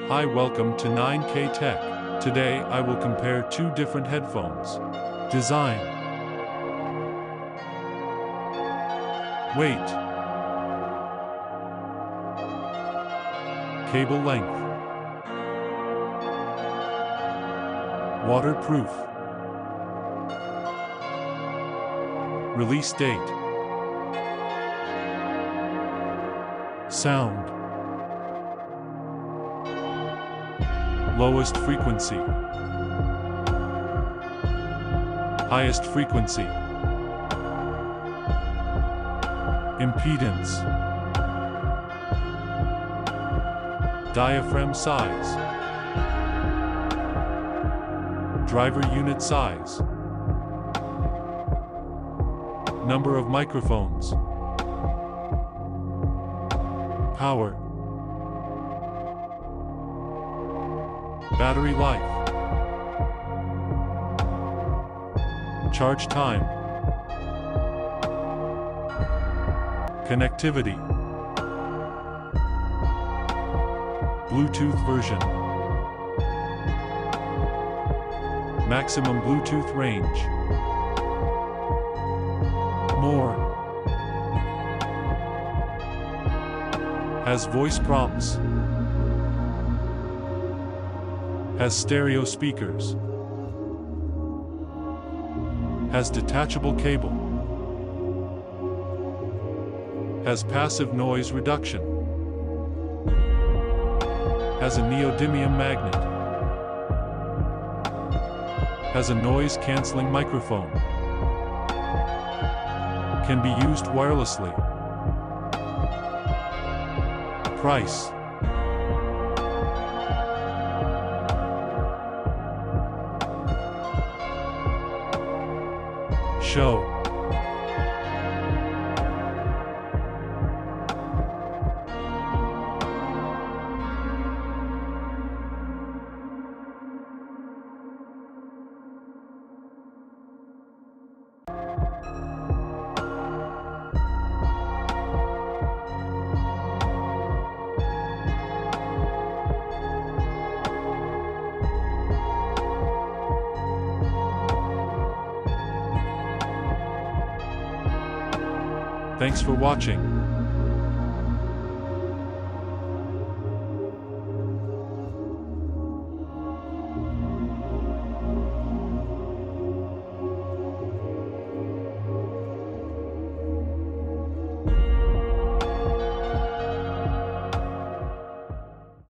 Hi, welcome to 9K Tech. Today I will compare two different headphones. Design. Weight. Cable length. Waterproof. Release date. Sound. Lowest frequency. Highest frequency. Impedance. Diaphragm size. Driver unit size. Number of microphones. Power. Battery life. Charge time. Connectivity. Bluetooth version. Maximum Bluetooth range. More. Has voice prompts. Has stereo speakers. Has detachable cable. Has passive noise reduction. Has a neodymium magnet. Has a noise-canceling microphone. Can be used wirelessly. Price. Show. Thanks for watching.